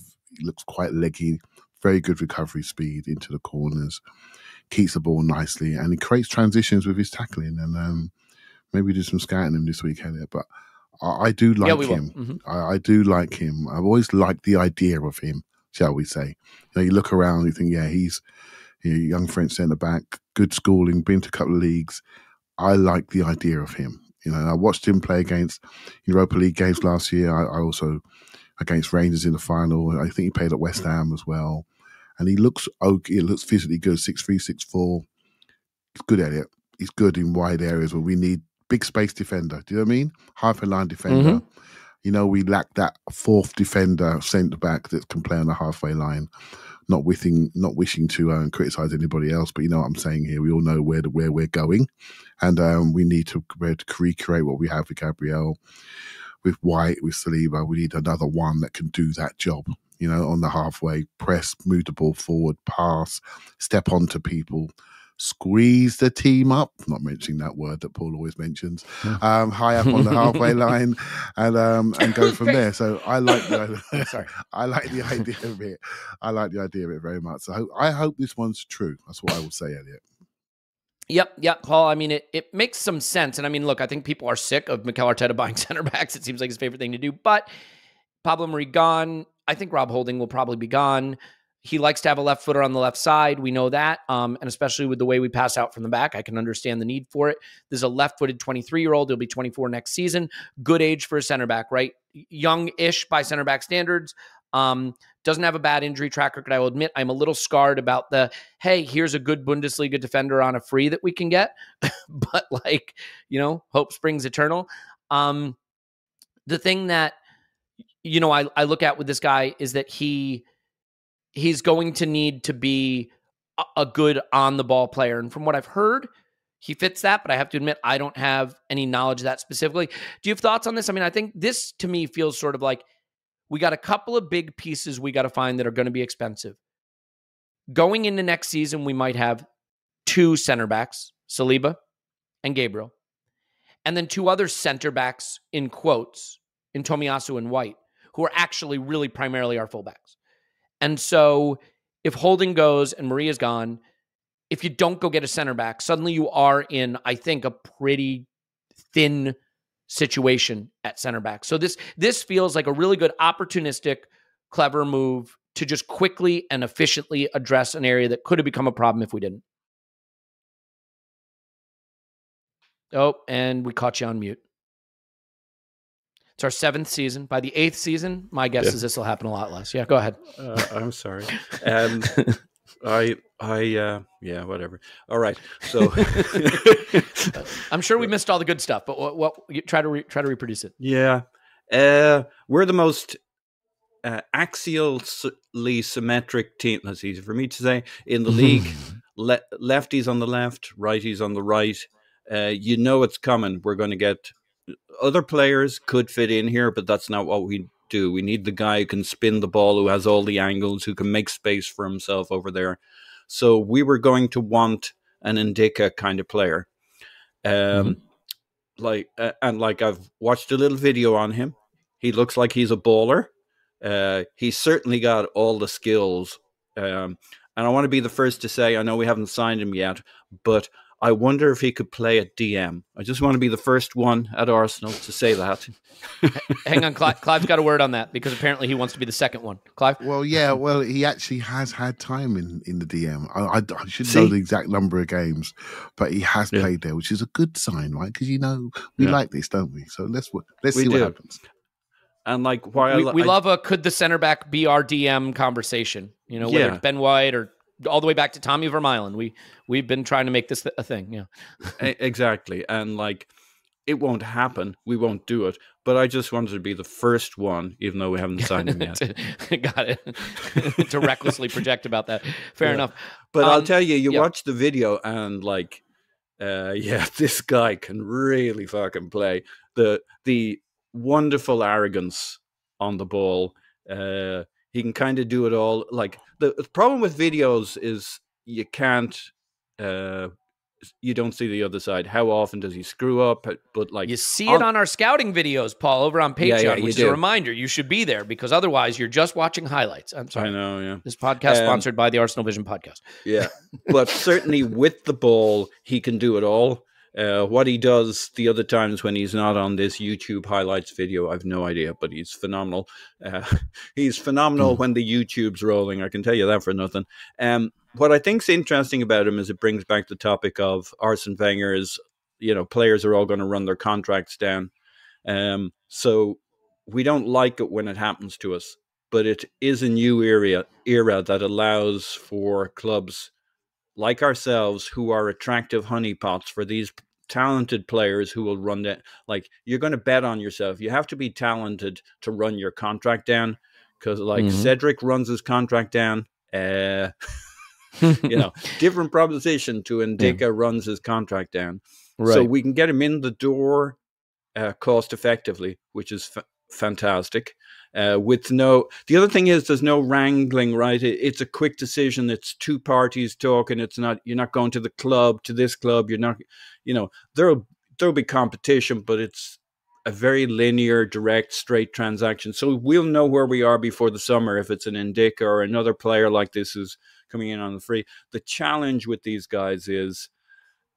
quite leggy, very good recovery speed into the corners, keeps the ball nicely, and he creates transitions with his tackling. And maybe do some scouting him this week, Elliot. But I do like him. Mm-hmm. I do like him. I've always liked the idea of him, shall we say. You look around, you think, yeah, he's a young French centre-back, good schooling, been to a couple of leagues. I like the idea of him. I watched him play against Europa League games last year. I also against Rangers in the final. I think he played at West Ham as well. And he looks okay. He looks physically good, 6'3", 6'4". He's good at it. He's good in wide areas where we need big space defender. Do you know what I mean? Half-a-line defender. Mm-hmm. We lack that fourth defender, centre-back that can play on the halfway line. Not wishing to criticise anybody else, but you know what I'm saying here. We all know where we're going. And we need to recreate what we have with Gabriel, with White, with Saliba. We need another one that can do that job. On the halfway, press, move the ball forward, pass, step onto people, squeeze the team up, not mentioning that word that Paul always mentions, high up on the halfway line, and go from there. So I like the idea. I like the idea of it. I like the idea of it very much. So I hope this one's true. That's what I will say, Elliot. Yep, Paul. I mean, it makes some sense. And I mean, look, I think people are sick of Mikel Arteta buying center backs. It seems like his favorite thing to do. But Pablo Marie gone. I think Rob Holding will probably be gone. He likes to have a left footer on the left side. We know that. And especially with the way we pass out from the back, I can understand the need for it. There's a left-footed 23-year-old. He'll be 24 next season. Good age for a center back, right? Young-ish by center back standards. Doesn't have a bad injury track record. I will admit I'm a little scarred about hey, here's a good Bundesliga defender on a free that we can get. But hope springs eternal. The thing that, I look at with this guy is that he's going to need to be a good on-the-ball player. And from what I've heard, he fits that, but I have to admit, I don't have any knowledge of that specifically. Do you have thoughts on this? I mean, I think this, to me, feels sort of like we got a couple of big pieces we got to find that are going to be expensive. Going into next season, we might have 2 center backs, Saliba and Gabriel, and then 2 other center backs, in quotes, in Tomiyasu and White, who are actually really primarily our fullbacks. And so if Holding goes and Maria's gone, if you don't go get a center back, suddenly you are in, I think, a pretty thin situation at center back. So this feels like a really good, opportunistic, clever move to just quickly and efficiently address an area that could have become a problem if we didn't. Oh, and we caught you on mute. It's our 7th season. By the 8th season, my guess is this will happen a lot less. Yeah, go ahead. I'm sorry. Yeah, whatever. All right. So I'm sure we missed all the good stuff, but what try to reproduce it. Yeah. We're the most axially symmetric team. That's easy for me to say in the league. Lefties on the left, righties on the right. You know it's coming. We're going to get other players could fit in here, but that's not what we do. We need the guy who can spin the ball, who has all the angles, who can make space for himself over there. So we were going to want an Ndicka kind of player. Like I've watched a little video on him. He looks like he's a baller. He's certainly got all the skills. And I want to be the first to say, I know we haven't signed him yet, but I wonder if he could play at DM. I just want to be the first one at Arsenal to say that. Hang on, Clive's got a word on that because apparently he wants to be the second one. Clive? Well, he actually has had time in the DM. I should know the exact number of games, but he has played there, which is a good sign, right? Because, we like this, don't we? So let's see what happens. And like, why we love a could the center back be our DM conversation, whether it's Ben White or all the way back to Tommy Vermaelen. We've been trying to make this a thing. Yeah, exactly. And like, it won't happen. We won't do it. But I just wanted to be the first one, even though we haven't signed him yet. Got it. To recklessly project about that. Fair enough. But I'll tell you, watch the video and like, this guy can really fucking play. The wonderful arrogance on the ball. He can kind of do it all. Like the problem with videos is you can't, you don't see the other side. How often does he screw up? But like you see it on our scouting videos, Paul, over on Patreon, which is a reminder you should be there because otherwise you're just watching highlights. I'm sorry. I know. Yeah. This podcast sponsored by the ArsenalVision Podcast. Yeah, but certainly with the ball, he can do it all. What he does the other times when he's not on this YouTube highlights video, I've no idea, but he's phenomenal. He's phenomenal when the YouTube's rolling. I can tell you that for nothing. What I think's interesting about him is it brings back the topic of Arsene Wenger's, players are all going to run their contracts down. So we don't like it when it happens to us, but it is a new era that allows for clubs like ourselves who are attractive honeypots for these talented players who will run that. Like, you're going to bet on yourself. You have to be talented to run your contract down because Cedric runs his contract down. Different proposition to Ndicka runs his contract down. Right. So we can get him in the door cost effectively, which is fantastic. The other thing is there's no wrangling, right? It's a quick decision. It's two parties talking. You're not going to the club, to this club. You're not, there'll be competition, but it's a very linear, direct, straight transaction. So we'll know where we are before the summer if it's an Ndicka or another player like this who's coming in on the free. The challenge with these guys is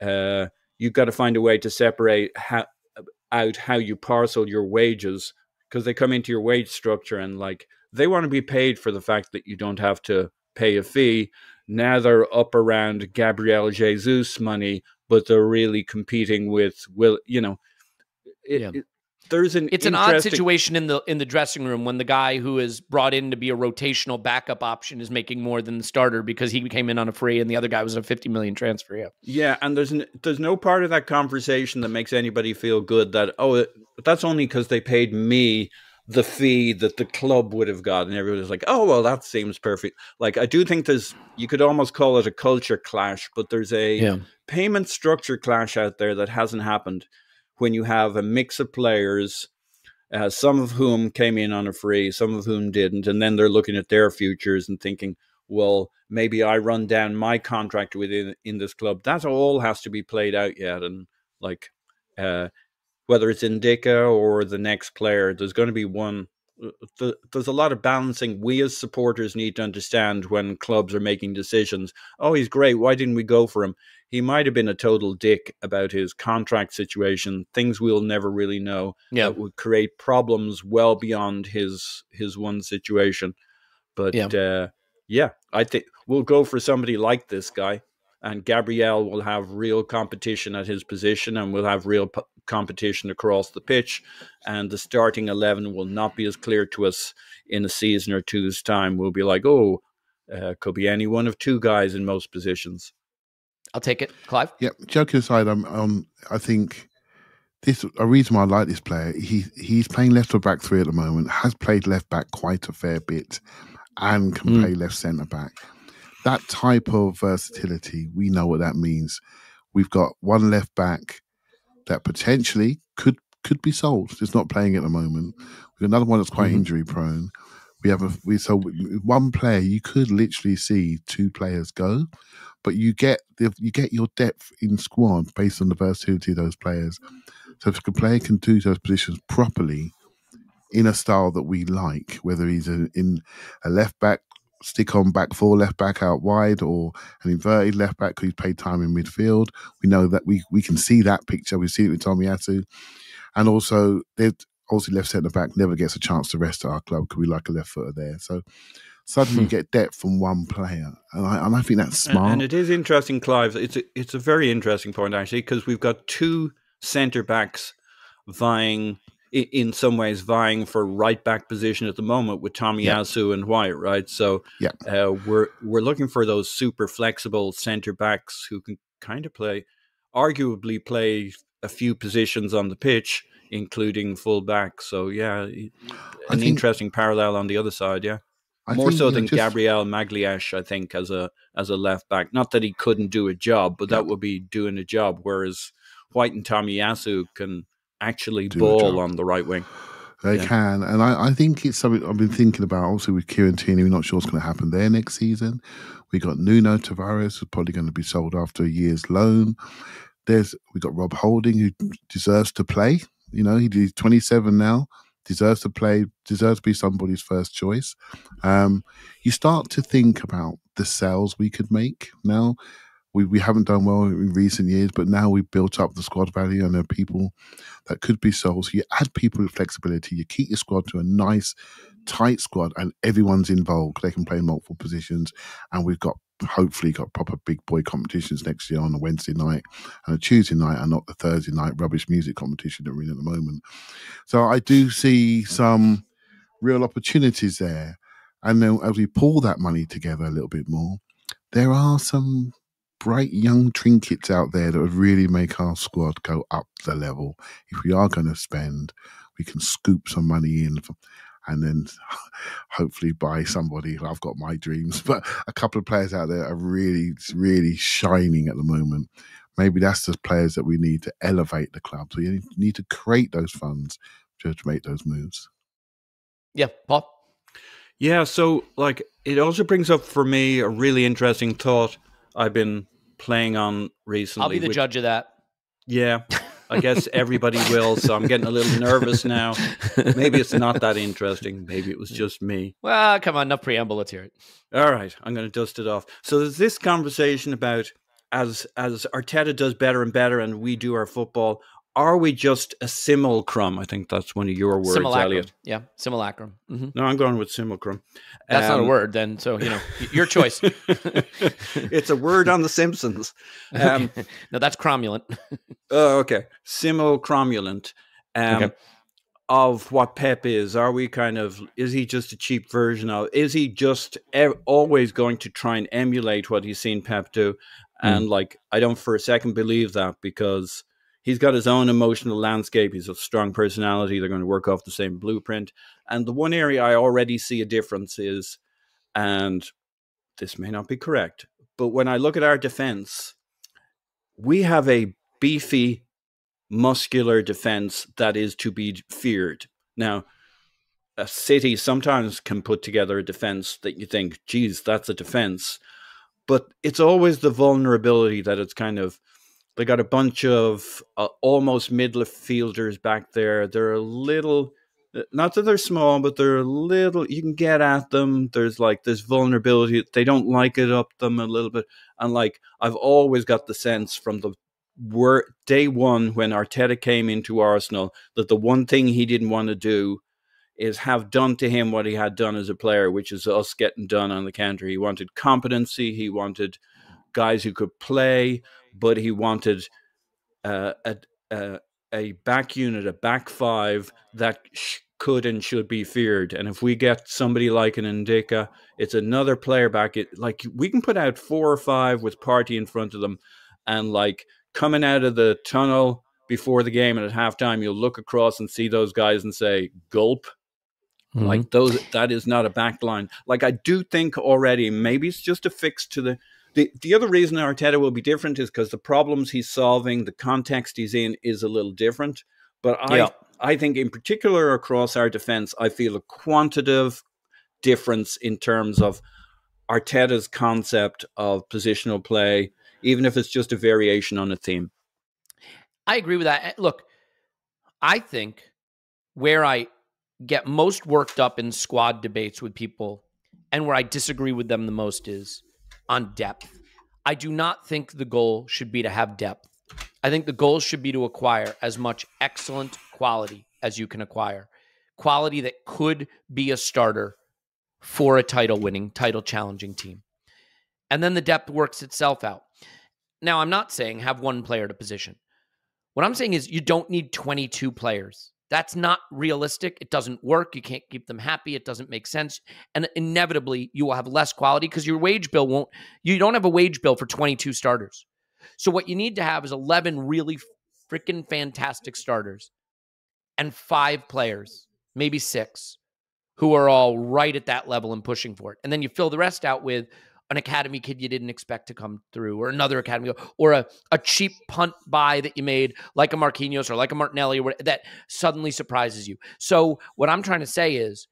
you've got to find a way to separate out how you parcel your wages, because they come into your wage structure and like they want to be paid for the fact that you don't have to pay a fee. Now they're up around Gabriel Jesus money, but they're really competing with it's an odd situation in the dressing room when the guy who is brought in to be a rotational backup option is making more than the starter because he came in on a free and the other guy was a 50 million transfer. Yeah, and there's no part of that conversation that makes anybody feel good that that's only because they paid me the fee that the club would have got, and everybody's like, oh well, that seems perfect. Like, I do think you could almost call it a culture clash, but there's a payment structure clash out there that hasn't happened. When you have a mix of players, some of whom came in on a free, some of whom didn't, and then they're looking at their futures and thinking, well, maybe I run down my contract in this club. That all has to be played out yet. And like, whether it's Ndicka or the next player, there's going to be one there's a lot of balancing we as supporters need to understand when clubs are making decisions. Oh, he's great. Why didn't we go for him? He might have been a total dick about his contract situation, things we'll never really know, that would create problems well beyond his one situation. But I think we'll go for somebody like this guy, and Gabriel will have real competition at his position, and we'll have real competition across the pitch, and the starting 11 will not be as clear to us in a season or two's time. We'll be like, could be any one of two guys in most positions. I'll take it. Clive? Yeah, joking aside, I think a reason why I like this player, he's playing left or back three at the moment, has played left back quite a fair bit, and can play left centre back. That type of versatility, we know what that means. We've got one left back that potentially could be sold. It's not playing at the moment. We've got another one that's quite injury prone. So one player, you could literally see two players go, but you get your depth in squad based on the versatility of those players. So if a player can do those positions properly in a style that we like, whether he's in a left back, stick on back four, left back out wide, or an inverted left back who's played time in midfield, we know that we can see that picture. We've seen it with Tomiyasu. And also, left centre back never gets a chance to rest at our club because we like a left footer there. So suddenly you get depth from one player, and I think that's smart. And it is interesting, Clive. It's a very interesting point actually, because we've got two centre backs vying for right back position at the moment with Tomiyasu and White, right? So we're looking for those super flexible centre backs who can kind of arguably play a few positions on the pitch, including full back. So an interesting parallel on the other side, more so than Gabriel Magalhaes, I think, as a left back. Not that he couldn't do a job, but that would be doing a job, whereas White and Tomiyasu can actually ball on the right wing. They can, and I think it's something I've been thinking about. Also with Kieran Tierney, we're not sure what's going to happen there next season. We got Nuno Tavares, who's probably going to be sold after a year's loan. We got Rob Holding, who deserves to play. He's 27 now, deserves to play, deserves to be somebody's first choice. You start to think about the sales we could make now. We haven't done well in recent years, but now we've built up the squad value and there are people that could be sold. So you add people with flexibility, you keep your squad to a nice, tight squad, and everyone's involved. They can play in multiple positions, and we've hopefully got proper big boy competitions next year on a Wednesday night and a Tuesday night, and not the Thursday night rubbish music competition that we're in at the moment. So I do see some real opportunities there. And then as we pull that money together a little bit more, there are some bright young trinkets out there that would really make our squad go up the level. If we are going to spend, we can scoop some money in and then hopefully buy somebody. I've got my dreams, but a couple of players out there are really, really shining at the moment. Maybe that's the players that we need to elevate the club. So you need to create those funds to make those moves. Yeah, Paul? Yeah, so it also brings up for me a really interesting thought I've been playing on recently. I'll be the judge of that. Yeah, I guess everybody will, so I'm getting a little nervous now. Maybe it's not that interesting. Maybe it was just me. Well, come on, enough preamble. Let's hear it. All right, I'm going to dust it off. So there's this conversation about as Arteta does better and better and we do our football, are we just a simulacrum? I think that's one of your words, simulacrum. Elliot. Yeah, simulacrum. Mm-hmm. No, I'm going with simulacrum. That's not a word then, so, your choice. It's a word on The Simpsons. No, that's cromulent. Oh, okay. Simulcromulent of what Pep is. Are we is he just a cheap version of, is he just always going to try and emulate what he's seen Pep do? And I don't for a second believe that, because he's got his own emotional landscape. He's a strong personality. They're going to work off the same blueprint. And the one area I already see a difference is, and this may not be correct, but when I look at our defense, we have a beefy, muscular defense that is to be feared. Now, a City sometimes can put together a defense that you think, geez, that's a defense. But it's always the vulnerability that it's they got a bunch of almost midfielders back there. They're a little not that they're small, but they're a little, you can get at them. There's this vulnerability. They don't like it up them a little bit. And I've always got the sense from the day one when Arteta came into Arsenal that the one thing he didn't want to do is have done to him what he had done as a player, which is us getting done on the counter. He wanted competency. He wanted guys who could play, but he wanted a back unit, a back five that could and should be feared. And if we get somebody like an Ndicka, it's another player back. We can put out 4 or 5 with Partey in front of them, and coming out of the tunnel before the game and at halftime, you'll look across and see those guys and say, gulp. That is not a back line. I do think already, maybe it's just a fix to the other reason Arteta will be different is because the problems he's solving, the context he's in is a little different. But I think in particular across our defense, I feel a quantitative difference in terms of Arteta's concept of positional play, even if it's just a variation on a theme. I agree with that. Look, I think where I get most worked up in squad debates with people and where I disagree with them the most is on depth. I do not think the goal should be to have depth. I think the goal should be to acquire as much excellent quality as you can acquire. Quality that could be a starter for a title-winning, title-challenging team. And then the depth works itself out. Now, I'm not saying have one player to position. What I'm saying is you don't need 22 players. That's not realistic. It doesn't work. You can't keep them happy. It doesn't make sense. And inevitably, you will have less quality because your wage bill you don't have a wage bill for 22 starters. So what you need to have is 11 really freaking fantastic starters and 5 players, maybe 6, who are all right at that level and pushing for it. And then you fill the rest out with an academy kid you didn't expect to come through, or another academy, or a cheap punt buy that you made, like a Marquinhos or like a Martinelli, or that suddenly surprises you. So what I'm trying to say is,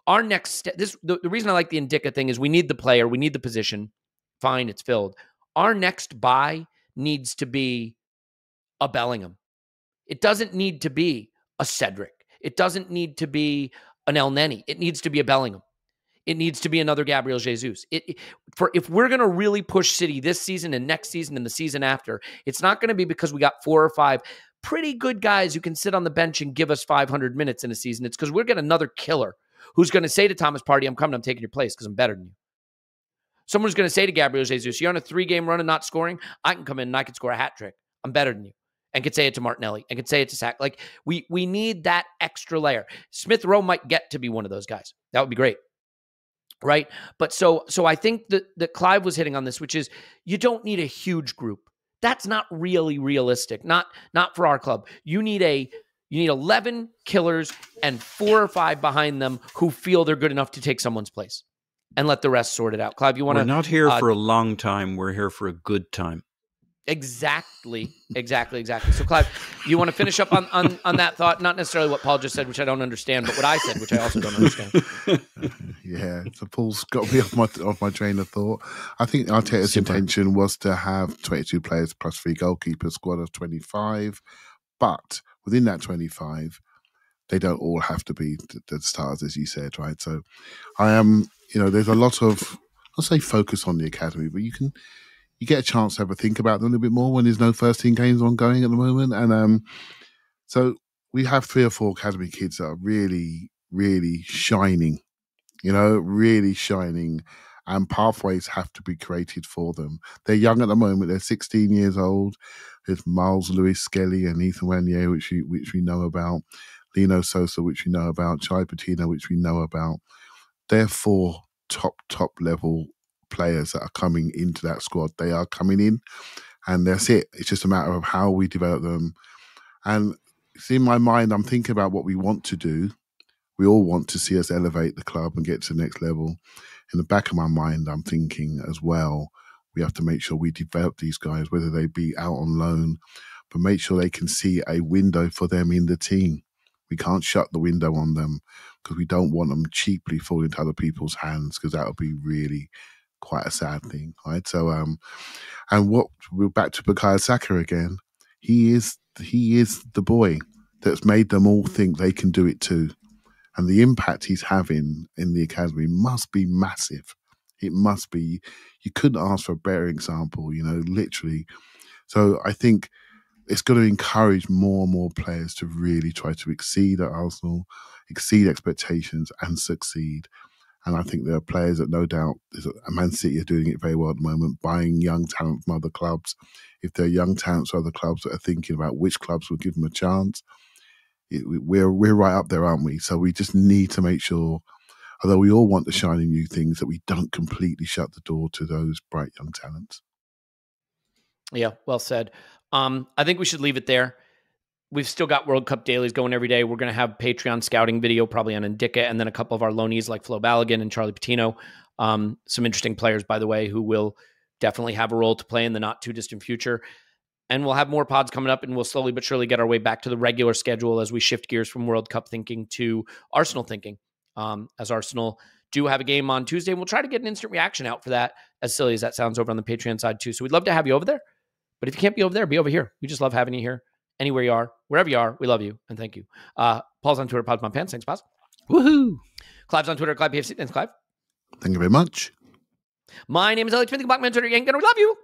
our next step, the reason I like the Ndicka thing is we need the player, we need the position. Fine, it's filled. Our next buy needs to be a Bellingham. It doesn't need to be a Cedric. It doesn't need to be an El Neni. It needs to be a Bellingham. It needs to be another Gabriel Jesus. If we're going to really push City this season and next season and the season after, it's not going to be because we got 4 or 5 pretty good guys who can sit on the bench and give us 500 minutes in a season. It's because we're getting another killer who's going to say to Thomas Partey, I'm coming, I'm taking your place because I'm better than you. Someone's going to say to Gabriel Jesus, you're on a 3-game run and not scoring, I can come in and I can score a hat trick. I'm better than you. And could say it to Martinelli and could say it to Saka. We need that extra layer. Smith Rowe might get to be one of those guys. That would be great. Right. But so I think that Clive was hitting on this, which is you don't need a huge group. That's not really realistic. Not for our club. You need 11 killers and 4 or 5 behind them who feel they're good enough to take someone's place and let the rest sort it out. Clive, you want to? We're not here for a long time. We're here for a good time. Exactly. So, Clive, you want to finish up on that thought? Not necessarily what Paul just said, which I don't understand, but what I said, which I also don't understand. Yeah, so Paul's got me off my train of thought. I think Arteta's intention was to have 22 players plus 3 goalkeepers, squad of 25. But within that 25, they don't all have to be the stars, as you said, right? So I am, there's a lot of, I'll say focus on the academy, but you get a chance to have a think about them a little bit more when there's no first team games ongoing at the moment. And so we have 3 or 4 academy kids that are really, really shining, really shining. And pathways have to be created for them. They're young at the moment. They're 16 years old. There's Miles Lewis Skelly and Ethan Wanier, which we know about. Lino Sosa, which we know about. Chai Patino, which we know about. They're 4 top level players that are coming into that squad. They are coming in, and that's it. It's just a matter of how we develop them. And it's in my mind, I'm thinking about what we want to do. We all want to see us elevate the club and get to the next level. In the back of my mind, I'm thinking as well, we have to make sure we develop these guys, whether they be out on loan, but make sure they can see a window for them in the team. We can't shut the window on them because we don't want them cheaply falling into other people's hands, because that would be really quite a sad thing, right? So, and we're back to Bukayo Saka again. He is the boy that's made them all think they can do it too. And the impact he's having in the academy must be massive. It must be. You couldn't ask for a better example, literally. So I think it's going to encourage more and more players to really try to exceed at Arsenal, exceed expectations and succeed. And I think there are players that no doubt, Man City are doing it very well at the moment, buying young talent from other clubs. If there are young talents from other clubs that are thinking about which clubs will give them a chance, we're right up there, aren't we? So we just need to make sure, although we all want the shiny new things, that we don't completely shut the door to those bright young talents. Yeah, well said. I think we should leave it there. We've still got World Cup dailies going every day. We're going to have Patreon scouting video probably on Ndicka, and then a couple of our loanees like Flo Balogun and Charlie Patino. Some interesting players, by the way, who will definitely have a role to play in the not too distant future. And we'll have more pods coming up, and we'll slowly but surely get our way back to the regular schedule as we shift gears from World Cup thinking to Arsenal thinking. As Arsenal do have a game on Tuesday, and we'll try to get an instant reaction out for that, as silly as that sounds, over on the Patreon side too. So we'd love to have you over there. But if you can't be over there, be over here. We just love having you here. Anywhere you are, wherever you are, we love you and thank you. Paul's on Twitter, Pods My Pants. Thanks, Paz. Woohoo! Clive's on Twitter, Clive PFC. Thanks, Clive. Thank you very much. My name is Elliot. Think about me on Twitter. Yank, and we love you.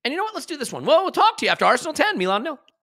And you know what? Let's do this one. Well, we'll talk to you after Arsenal 10, Milan 0.